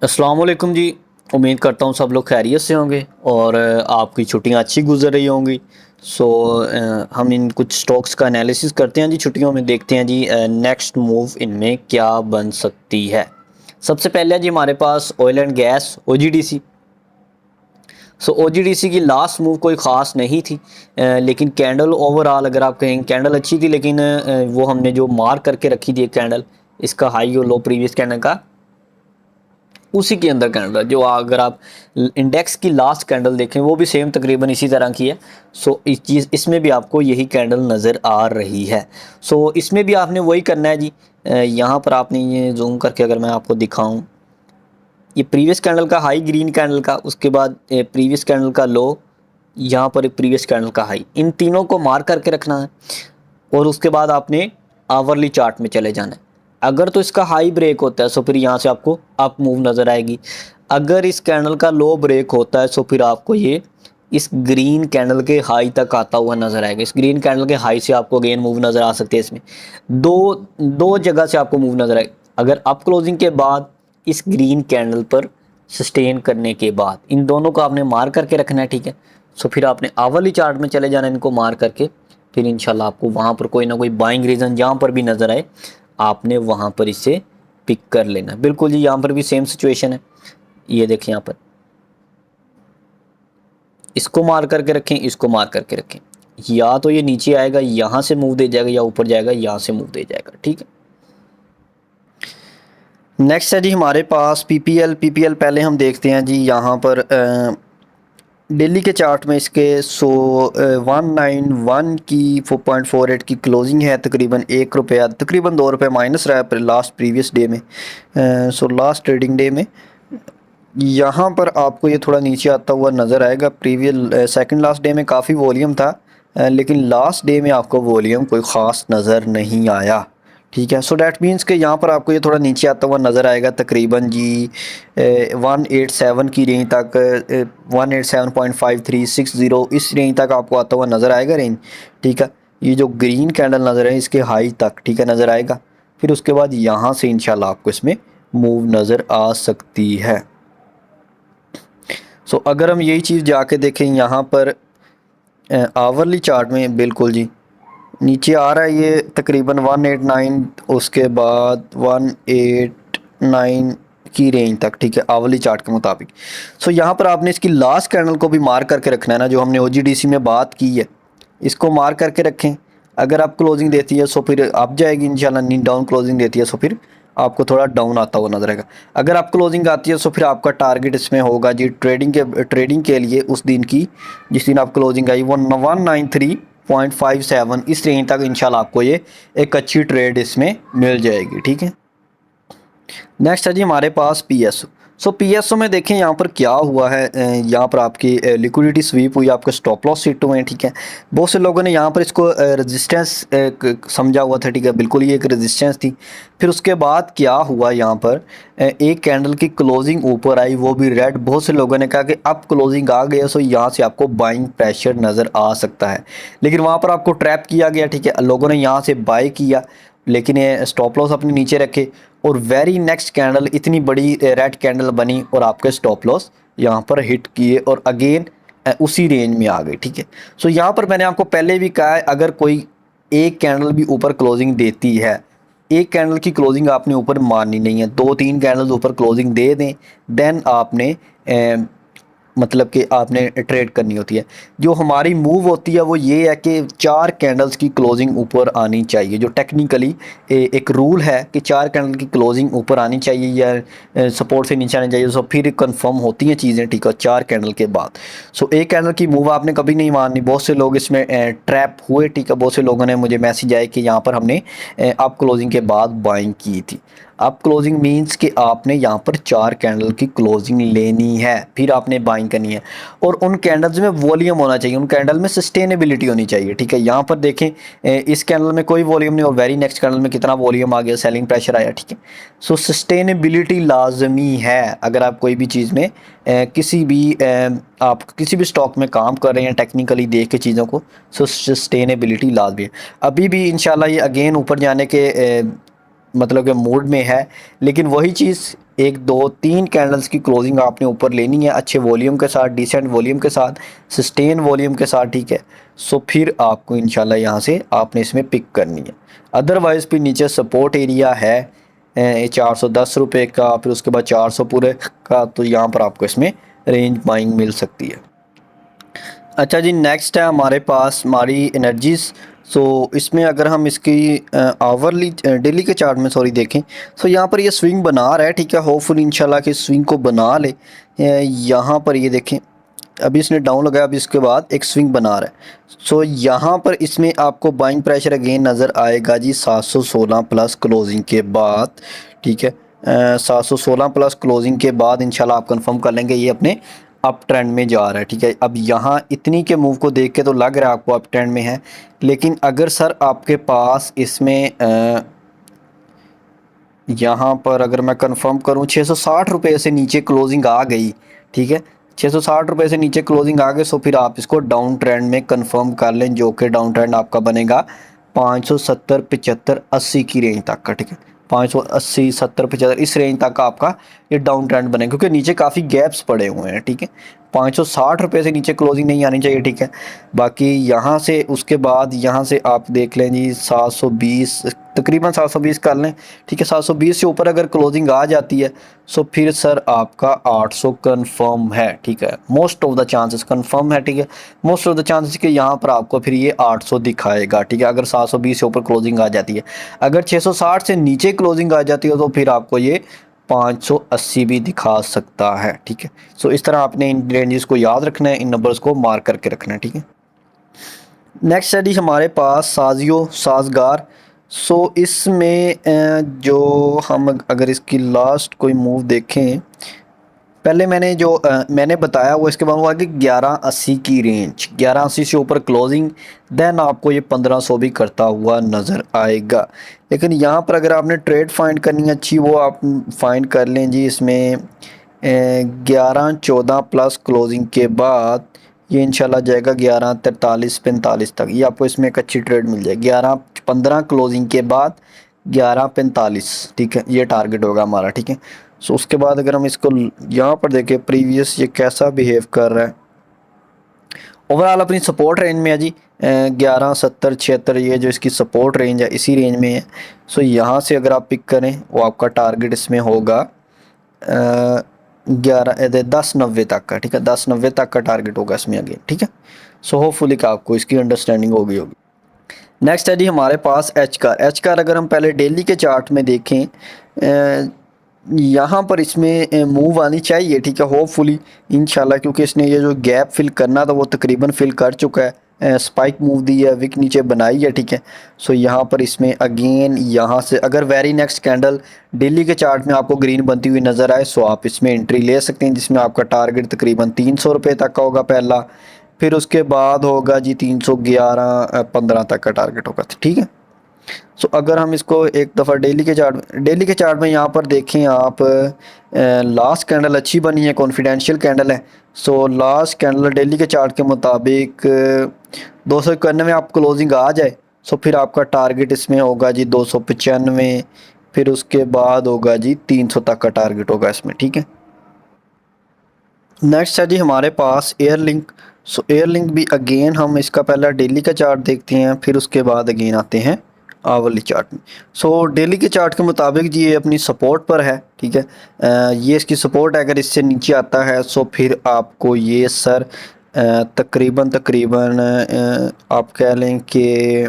अस्सलाम वालेकुम जी। उम्मीद करता हूँ सब लोग खैरियत से होंगे और आपकी छुट्टियाँ अच्छी गुजर रही होंगी। सो हम इन कुछ स्टॉक्स का एनालिसिस करते हैं जी छुट्टियों में, देखते हैं जी नेक्स्ट मूव इनमें क्या बन सकती है। सबसे पहले जी हमारे पास oil and gas OGDC. So OGDC की लास्ट मूव कोई ख़ास नहीं थी, लेकिन कैंडल ओवरऑल अगर आप कहें कैंडल अच्छी थी, लेकिन वो हमने जो मार्क करके रखी थी एक कैंडल, इसका हाई और लो प्रीवियस कैंडल का, उसी के अंदर कैंडल जो अगर आप इंडेक्स की लास्ट कैंडल देखें वो भी सेम तकरीबन इसी तरह की है। सो इस चीज़ इसमें भी आपको यही कैंडल नज़र आ रही है। सो इसमें भी आपने वही करना है जी। यहाँ पर आपने ये जूम करके अगर मैं आपको दिखाऊं, ये प्रीवियस कैंडल का हाई ग्रीन कैंडल का, उसके बाद प्रीवियस कैंडल का लो, यहाँ पर प्रीवियस कैंडल का हाई, इन तीनों को मार्क करके रखना है और उसके बाद आपने आवरली चार्ट में चले जाना है। अगर तो इसका हाई ब्रेक होता है तो फिर यहाँ से आपको अप मूव नज़र आएगी। अगर इस कैंडल का लो ब्रेक होता है तो फिर आपको ये इस ग्रीन कैंडल के हाई तक आता हुआ नज़र आएगा। इस ग्रीन कैंडल के हाई से आपको अगेन मूव नज़र आ सकती है। इसमें दो दो जगह से आपको मूव नज़र आएगी। अगर अप क्लोजिंग के बाद इस ग्रीन कैंडल पर सस्टेन करने के बाद इन दोनों को आपने मार करके रखना है, ठीक है। सो फिर आपने आवरली चार्ट में चले जाना इनको मार करके, फिर इंशाल्लाह आपको वहाँ पर कोई ना कोई बाइंग रीज़न जहाँ पर भी नज़र आए आपने वहाँ पर इसे पिक कर लेना। बिल्कुल जी, यहाँ पर भी सेम सिचुएशन है। ये देखें यहाँ पर, इसको मार करके रखें, इसको मार करके रखें, या तो ये नीचे आएगा यहाँ से मूव दे जाएगा या ऊपर जाएगा यहाँ से मूव दे जाएगा, ठीक है। नेक्स्ट है जी हमारे पास पीपीएल। पीपीएल पहले हम देखते हैं जी यहाँ पर डेली के चार्ट में इसके 191 की 4.48 की क्लोजिंग है, तकरीबन ₹1 तकरीबन ₹2 माइनस रहा है लास्ट प्रीवियस डे में। लास्ट ट्रेडिंग डे में यहाँ पर आपको ये थोड़ा नीचे आता हुआ नज़र आएगा। प्रीवियस सेकंड लास्ट डे में काफ़ी वॉल्यूम था, लेकिन लास्ट डे में आपको वॉल्यूम कोई ख़ास नज़र नहीं आया, ठीक है। सो डैट मीन्स कि यहाँ पर आपको ये थोड़ा नीचे आता हुआ नज़र आएगा, तकरीबन जी 187 की रेंज तक, 187.5360 इस रेंज तक आपको आता हुआ नज़र आएगा रेंज, ठीक है। ये जो ग्रीन कैंडल नज़र है इसके हाई तक, ठीक है, नज़र आएगा। फिर उसके बाद यहाँ से इंशाल्लाह आपको इसमें मूव नज़र आ सकती है। सो अगर हम यही चीज़ जाके देखें यहाँ पर आवरली चार्ट में, बिल्कुल जी नीचे आ रहा है ये तकरीबन 189, उसके बाद 189 की रेंज तक, ठीक है, आवली चार्ट के मुताबिक। सो यहाँ पर आपने इसकी लास्ट कैंडल को भी मार्क करके रखना है ना, जो हमने ओजीडीसी में बात की है, इसको मार्क करके रखें। अगर आप क्लोजिंग देती है सो फिर अप जाएगी इंशाल्लाह, नहीं डाउन क्लोजिंग देती है सो फिर आपको थोड़ा डाउन आता हुआ नजर आएगा। अगर आप क्लोजिंग आती है तो फिर आपका टारगेट इसमें होगा जी ट्रेडिंग के लिए उस दिन की, जिस दिन आप क्लोजिंग आई 193.57 इस रेंज तक इंशाल्लाह आपको ये एक अच्छी ट्रेड इसमें मिल जाएगी, ठीक है। नेक्स्ट है जी हमारे पास पीएसओ। सो पीएसओ में देखें यहाँ पर क्या हुआ है, यहाँ पर आपकी लिक्विडिटी स्वीप हुई, आपके स्टॉप लॉस हिट हुए हैं, ठीक है। बहुत से लोगों ने यहाँ पर इसको रेजिस्टेंस समझा हुआ था, ठीक है, बिल्कुल ये एक रेजिस्टेंस थी। फिर उसके बाद क्या हुआ, यहाँ पर एक कैंडल की क्लोजिंग ऊपर आई, वो भी रेड। बहुत से लोगों ने कहा कि अब क्लोजिंग आ गया सो यहाँ से आपको बाइंग प्रेशर नज़र आ सकता है, लेकिन वहाँ पर आपको ट्रैप किया गया, ठीक है। लोगों ने यहाँ से बाय किया, लेकिन ये स्टॉप लॉस अपने नीचे रखे और वेरी नेक्स्ट कैंडल इतनी बड़ी रेड कैंडल बनी और आपके स्टॉप लॉस यहाँ पर हिट किए और अगेन उसी रेंज में आ गए, ठीक है। सो यहाँ पर मैंने आपको पहले भी कहा है, अगर कोई एक कैंडल भी ऊपर क्लोजिंग देती है, एक कैंडल की क्लोजिंग आपने ऊपर मारनी नहीं है, 2-3 कैंडल्स ऊपर क्लोजिंग दे दें, देन आपने मतलब कि आपने ट्रेड करनी होती है। जो हमारी मूव होती है वो ये है कि 4 कैंडल्स की क्लोजिंग ऊपर आनी चाहिए, जो टेक्निकली एक रूल है कि 4 कैंडल की क्लोजिंग ऊपर आनी चाहिए या सपोर्ट से नीचे आनी चाहिए। सो फिर कंफर्म होती हैं चीज़ें, ठीक है, 4 कैंडल के बाद। सो एक कैंडल की मूव आपने कभी नहीं मारनी। बहुत से लोग इसमें ट्रैप हुए, ठीक है। बहुत से लोगों ने मुझे मैसेज आए कि यहाँ पर हमने अप क्लोजिंग के बाद बाइंग की थी। अप क्लोजिंग मींस कि आपने यहाँ पर 4 कैंडल की क्लोजिंग लेनी है, फिर आपने बाइंग करनी है और उन कैंडल्स में वॉल्यूम होना चाहिए, उन कैंडल में सस्टेनेबिलिटी होनी चाहिए, ठीक है। यहाँ पर देखें इस कैंडल में कोई वॉल्यूम नहीं और वेरी नेक्स्ट कैंडल में कितना वॉल्यूम आ गया, सेलिंग प्रेशर आया, ठीक है। सो सस्टेनेबिलिटी लाजमी है। अगर आप कोई भी चीज़ में किसी भी आप किसी भी स्टॉक में काम कर रहे हैं टेक्निकली देख के चीज़ों को, सो सस्टेनेबिलिटी लाजमी है। अभी भी इंशाल्लाह ये अगेन ऊपर जाने के मतलब के मूड में है, लेकिन वही चीज़ 1 2 3 कैंडल्स की क्लोजिंग आपने ऊपर लेनी है अच्छे वॉल्यूम के साथ, डिसेंट वॉल्यूम के साथ, सस्टेन वॉल्यूम के साथ, ठीक है। सो फिर आपको इंशाल्लाह यहाँ से आपने इसमें पिक करनी है। अदरवाइज़ फिर नीचे सपोर्ट एरिया है 410 रुपये का, फिर उसके बाद 400 पूरे का, तो यहाँ पर आपको इसमें रेंज बाइंग मिल सकती है। अच्छा जी, नेक्स्ट है हमारे पास हमारी एनर्जीज। सो इसमें अगर हम इसकी आवरली डेली के चार्ट में सॉरी देखें, सो यहाँ पर ये स्विंग बना रहा है, ठीक है। होपफुल इंशाल्लाह कि स्विंग को बना ले। यहाँ पर ये देखें, अभी इसने डाउन लगाया, अभी इसके बाद एक स्विंग बना रहा है। सो यहाँ पर इसमें आपको बाइंग प्रेशर अगेन नज़र आएगा जी 716 प्लस क्लोजिंग के बाद, ठीक है। 716 प्लस क्लोजिंग के बाद इंशाल्लाह आप कंफर्म कर लेंगे ये अपने अप ट्रेंड में जा रहा है, ठीक है। अब यहाँ इतनी के मूव को देख के तो लग रहा है आपको अप ट्रेंड में है, लेकिन अगर सर आपके पास इसमें यहाँ पर अगर मैं कंफर्म करूँ 660 रुपये से नीचे क्लोजिंग आ गई, ठीक है, 660 रुपये से नीचे क्लोजिंग आ गई, सो फिर आप इसको डाउन ट्रेंड में कंफर्म कर लें, जो कि डाउन ट्रेंड आपका बनेगा 570 75 80 की रेंज तक का, ठीक है। 580 70 75 इस रेंज तक का आपका ये डाउन ट्रेंड बनेगा, क्योंकि नीचे काफ़ी गैप्स पड़े हुए हैं, ठीक है। 560 रुपये से नीचे क्लोजिंग नहीं आनी चाहिए, ठीक है। बाकी यहाँ से उसके बाद यहाँ से आप देख लें जी 720 तकरीबन 720 कर लें, ठीक है। 720 से ऊपर अगर क्लोजिंग आ जाती है, सो फिर सर आपका 800 कंफर्म है, ठीक है। Most of the chances confirm है, ठीक है। मोस्ट ऑफ द चांसेस कि यहाँ पर आपको फिर ये 800 दिखाएगा, ठीक है, अगर 720 से ऊपर क्लोजिंग आ जाती है। अगर 660 से नीचे क्लोजिंग आ जाती है तो फिर आपको ये 580 भी दिखा सकता है, ठीक है। सो इस तरह आपने इन रेंजेस को याद रखना है, इन नंबर्स को मार्क करके रखना है, ठीक है। नेक्स्ट है जी हमारे पास साजियो साजगार। सो इसमें जो हम अगर इसकी लास्ट कोई मूव देखें, पहले मैंने जो मैंने बताया वो इसके बाद हुआ कि 1180 की रेंज, 1180 से ऊपर क्लोजिंग, देन आपको ये 1500 भी करता हुआ नज़र आएगा। लेकिन यहाँ पर अगर आपने ट्रेड फाइंड करनी है अच्छी, वो आप फाइंड कर लें जी इसमें 1114 प्लस क्लोजिंग के बाद ये इंशाल्लाह जाएगा 1143 45 तक। ये आपको इसमें एक अच्छी ट्रेड मिल जाएगी 1115 क्लोजिंग के बाद 1145, ठीक है। ये टारगेट होगा हमारा, ठीक है। सो उसके बाद अगर हम इसको यहाँ पर देखें प्रीवियस ये कैसा बिहेव कर रहा है, ओवरऑल अपनी सपोर्ट रेंज में है जी 1170 76, ये जो इसकी सपोर्ट रेंज है इसी रेंज में है। सो यहाँ से अगर आप पिक करें वो आपका टारगेट इसमें होगा 1090 तक का, ठीक है। 1090 तक का टारगेट होगा इसमें अगेन, ठीक है। सो होपफुली का आपको इसकी अंडरस्टैंडिंग होगी। नेक्स्ट है जी हमारे पास एच कार अगर हम पहले डेली के चार्ट में देखें, यहाँ पर इसमें मूव आनी चाहिए, ठीक है, होपफुली इंशाल्लाह, क्योंकि इसने ये जो गैप फिल करना था वो तकरीबन फिल कर चुका है। स्पाइक मूव दी है, विक नीचे बनाई है, ठीक है। सो यहाँ पर इसमें अगेन यहाँ से अगर वेरी नेक्स्ट कैंडल डेली के चार्ट में आपको ग्रीन बनती हुई नज़र आए, सो आप इसमें एंट्री ले सकते हैं, जिसमें आपका टारगेट तकरीबन 300 रुपये तक का होगा पहला, फिर उसके बाद होगा जी 311 15 तक का टारगेट होगा, ठीक है। सो अगर हम इसको एक दफ़ा डेली के चार्ट में यहाँ पर देखें आप, लास्ट कैंडल अच्छी बनी है, कॉन्फिडेंशियल कैंडल है। सो लास्ट कैंडल डेली के चार्ट के मुताबिक 291 में आप क्लोजिंग आ जाए, सो फिर आपका टारगेट इसमें होगा जी 295, फिर उसके बाद होगा जी 300 तक का टारगेट होगा इसमें, ठीक है। नेक्स्ट है जी हमारे पास एयरलिंक। सो एयरलिंक भी अगेन हम इसका पहला डेली का चार्ट देखते हैं, फिर उसके बाद अगेन आते हैं आवरली चार्ट में। सो डेली के चार्ट के मुताबिक जी ये अपनी सपोर्ट पर है, ठीक है। ये इसकी सपोर्ट अगर इससे नीचे आता है, सो फिर आपको ये सर तकरीबन आप कह लें कि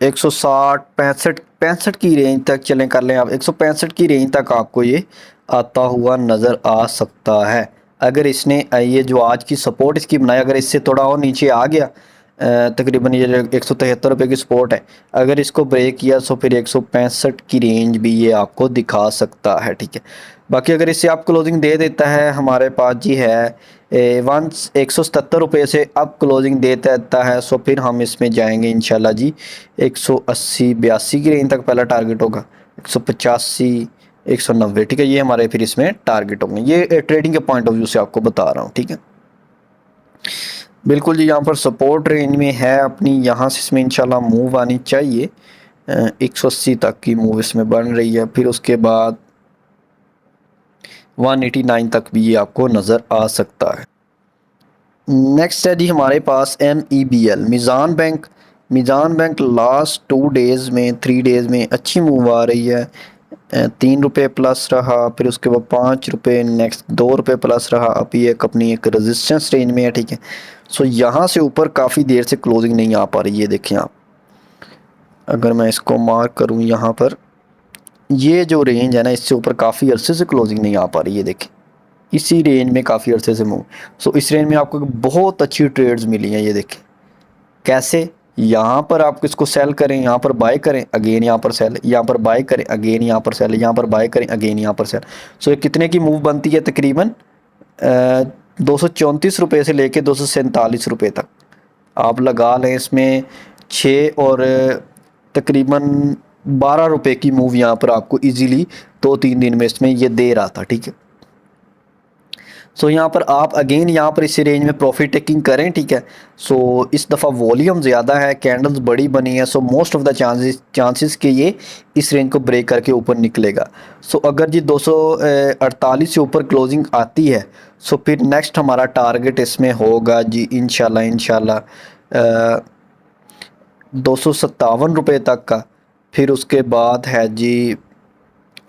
160 65 की रेंज तक चलें कर लें आप, 165 की रेंज तक आपको ये आता हुआ नज़र आ सकता है। अगर इसने ये जो आज की सपोर्ट इसकी बनाई, अगर इससे थोड़ा और नीचे आ गया, तकरीबन ये 173 रुपये की सपोर्ट है, अगर इसको ब्रेक किया तो फिर 165 की रेंज भी ये आपको दिखा सकता है, ठीक है। बाकी अगर इससे आप क्लोजिंग दे देता है, हमारे पास जी है 177 रुपये से अब क्लोजिंग दे देता है, सो फिर हम इसमें जाएंगे इंशाल्लाह जी 180 82 की रेंज तक पहला टारगेट होगा, 185 190, ठीक है। ये हमारे फिर इसमें टारगेट होंगे, ये ट्रेडिंग के पॉइंट ऑफ व्यू से आपको बता रहा हूँ, ठीक है। बिल्कुल जी, यहाँ पर सपोर्ट रेंज में है अपनी, यहाँ से इसमें इंशाल्लाह मूव आनी चाहिए। 180 तक की मूव इसमें बन रही है। फिर उसके बाद 189 तक भी ये आपको नज़र आ सकता है। नेक्स्ट है जी हमारे पास MEBL Meezan bank. Meezan bank last 2 days में 3 डेज़ में अच्छी मूव आ रही है। 3 रुपये प्लस रहा, फिर उसके बाद 5 रुपये, नेक्स्ट 2 रुपये प्लस रहा। अभी एक अपनी एक रेजिस्टेंस रेंज में है, ठीक है। सो यहाँ से ऊपर काफ़ी देर से क्लोजिंग नहीं आ पा रही है। देखें आप, अगर मैं इसको मार्क करूँ यहाँ पर, ये जो रेंज है ना, इससे ऊपर काफ़ी अरसे से क्लोजिंग नहीं आ पा रही है। देखें इसी रेंज में काफ़ी अरसे से मूव। सो इस रेंज में आपको बहुत अच्छी ट्रेड्स मिली हैं। ये देखें कैसे, यहाँ पर आप इसको सेल करें, यहाँ पर बाय करें, अगेन यहाँ पर सेल, यहाँ पर बाय करें, अगेन यहाँ पर सेल, यहाँ पर बाय करें, अगेन यहाँ पर सेल। सो ये कितने की मूव बनती है? तकरीबन 234 रुपये से लेके 247 रुपये तक आप लगा लें। इसमें 6 और तकरीबन 12 रुपये की मूव यहाँ पर आपको इजीली 2-3 दिन में इसमें ये दे रहा था, ठीक है। सो यहाँ पर आप अगेन यहाँ पर इस रेंज में प्रॉफिट टेकिंग करें, ठीक है। सो इस दफ़ा वॉल्यूम ज़्यादा है, कैंडल्स बड़ी बनी है, so most of the chances कि ये इस रेंज को ब्रेक करके ऊपर निकलेगा। सो अगर जी 248 से ऊपर क्लोजिंग आती है, सो फिर नेक्स्ट हमारा टारगेट इसमें होगा जी इंशाल्लाह 257 रुपये तक का। फिर उसके बाद है जी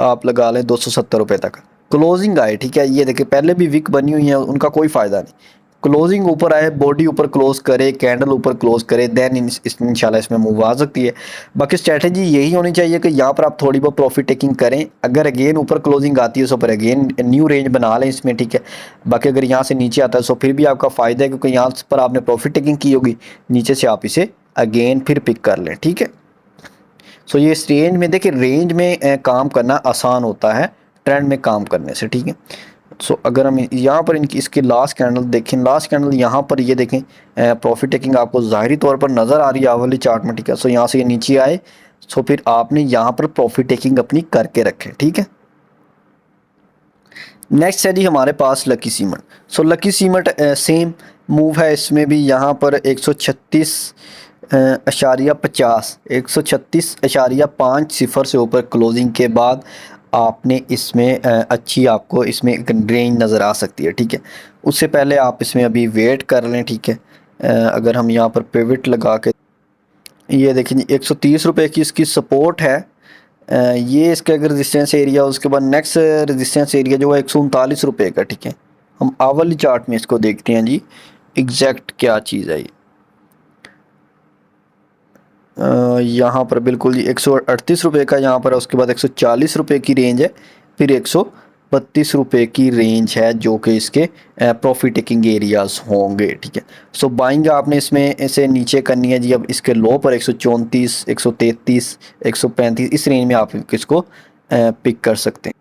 आप लगा लें 270 रुपये तक क्लोजिंग आए, ठीक है। ये देखिए पहले भी विक बनी हुई है, उनका कोई फ़ायदा नहीं। क्लोजिंग ऊपर आए, बॉडी ऊपर क्लोज करे, कैंडल ऊपर क्लोज करे, देन इंशाल्लाह इसमें मूव आ सकती है। बाकी स्ट्रैटेजी यही होनी चाहिए कि यहाँ पर आप थोड़ी बहुत प्रॉफिट टेकिंग करें। अगर अगेन ऊपर क्लोजिंग आती है तो पर अगेन न्यू रेंज बना लें इसमें, ठीक है। बाकी अगर यहाँ से नीचे आता है तो फिर भी आपका फ़ायदा है, क्योंकि यहाँ पर आपने प्रॉफिट टेकिंग की होगी, नीचे से आप इसे अगेन फिर पिक कर लें, ठीक है। सो ये इस रेंज में देखिए, रेंज में काम करना आसान होता है ट्रेंड में काम करने से, ठीक है। सो अगर हम यहाँ पर इनकी इसकी लास्ट कैंडल देखें, लास्ट कैंडल यहाँ पर ये देखें प्रॉफिट टेकिंग आपको ज़ाहिरी तौर पर नज़र आ रही है वाली चार्ट में, ठीक है। सो यहाँ से ये नीचे आए, सो फिर आपने यहाँ पर प्रॉफिट टेकिंग अपनी करके रखें, ठीक है। नेक्स्ट है जी हमारे पास Lucky Cement. So Lucky Cement same move है, इसमें भी यहाँ पर 136.50 136.50 से ऊपर क्लोजिंग के बाद आपने इसमें अच्छी आपको इसमें एक रेंज नज़र आ सकती है, ठीक है। उससे पहले आप इसमें अभी वेट कर लें, ठीक है। अगर हम यहाँ पर पिवट लगा के ये देखिए 130 रुपये की इसकी सपोर्ट है। ये इसका अगर रेजिस्टेंस एरिया, उसके बाद नेक्स्ट रेजिस्टेंस एरिया जो है 139 रुपये का, ठीक है। हम आवली चार्ट में इसको देखते हैं जी एग्जैक्ट क्या चीज़ है ये। यहाँ पर बिल्कुल जी 138 रुपये का यहाँ पर है, उसके बाद 140 रुपये की रेंज है, फिर 132 रुपये की रेंज है जो कि इसके प्रॉफिट टेकिंग एरियाज़ होंगे, ठीक है। सो बाइंग आपने इसमें इसे नीचे करनी है जी। अब इसके लो पर 134, 133, 135 इस रेंज में आप इसको पिक कर सकते हैं।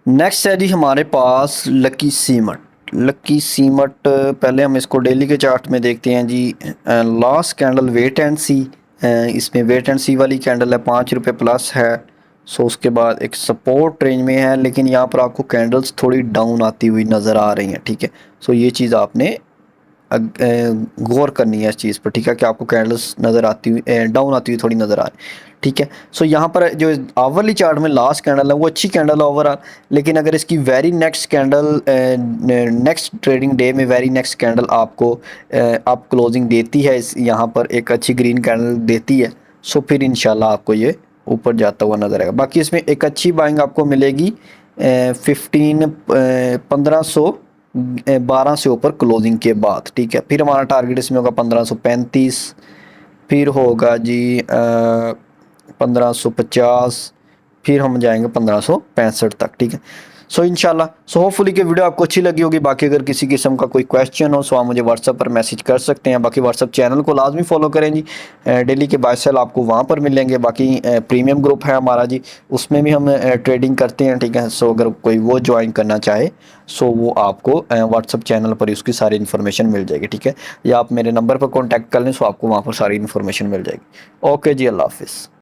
नेक्स्ट है जी हमारे पास लकी सीमेंट। लकी सीमेंट पहले हम इसको डेली के चार्ट में देखते हैं जी। लास्ट कैंडल वेट एंड सी, इसमें वेट एंड सी वाली कैंडल है, 5 रुपये प्लस है। सो उसके बाद एक सपोर्ट रेंज में है, लेकिन यहाँ पर आपको कैंडल्स थोड़ी डाउन आती हुई नज़र आ रही हैं, ठीक है। सो ये चीज़ आपने गौर करनी है इस चीज़ पर, ठीक है, कि आपको कैंडल्स नज़र आती हुई डाउन आती हुई थोड़ी नज़र आ रही, ठीक है। सो यहाँ पर जो आवरली चार्ट में लास्ट कैंडल है वो अच्छी कैंडल है ओवरऑल, लेकिन अगर इसकी very next candle next trading day में वेरी नेक्स्ट कैंडल आपको आप क्लोजिंग देती है, इस यहाँ पर एक अच्छी ग्रीन कैंडल देती है, सो फिर इंशाल्लाह आपको ये ऊपर जाता हुआ नज़र आएगा। बाकी इसमें एक अच्छी बाइंग आपको मिलेगी 1512 से ऊपर क्लोजिंग के बाद, ठीक है। फिर हमारा टारगेट इसमें होगा 1535, फिर होगा जी 1550, फिर हम जाएंगे 1565 तक, ठीक है। सो इंशाल्लाह सो होपफुली कि वीडियो आपको अच्छी लगी होगी। बाकी अगर किसी किस्म का कोई क्वेश्चन हो सो आप मुझे व्हाट्सएप पर मैसेज कर सकते हैं। बाकी व्हाट्सएप चैनल को लाजमी फॉलो करें जी, डेली के बाय सेल आपको वहाँ पर मिलेंगे। बाकी प्रीमियम ग्रुप है हमारा जी, उसमें भी हम ट्रेडिंग करते हैं, ठीक है। सो अगर कोई वो ज्वाइन करना चाहे सो वो आपको व्हाट्सएप चैनल पर उसकी सारी इन्फॉर्मेशन मिल जाएगी, ठीक है। या आप मेरे नंबर पर कॉन्टैक्ट कर लें, सो आपको वहाँ पर सारी इन्फॉर्मेशन मिल जाएगी। ओके जी, अल्लाह हाफिज़।